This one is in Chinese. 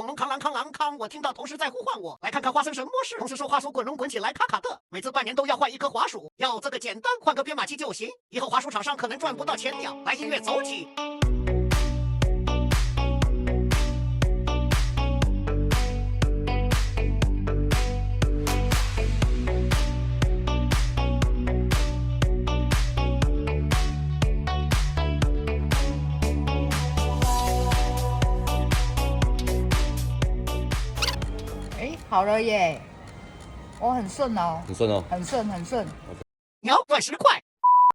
恐龙康，我听到同事在呼唤我，来看看花生神模式。同事说滑鼠滚龙滚起来卡卡的，每次半年都要换一颗滑鼠，要这个简单，换个编码器就行。以后滑鼠厂商可能赚不到钱了。来，音乐走起。好了耶，我很顺哦，很顺哦，很顺。秒断10块。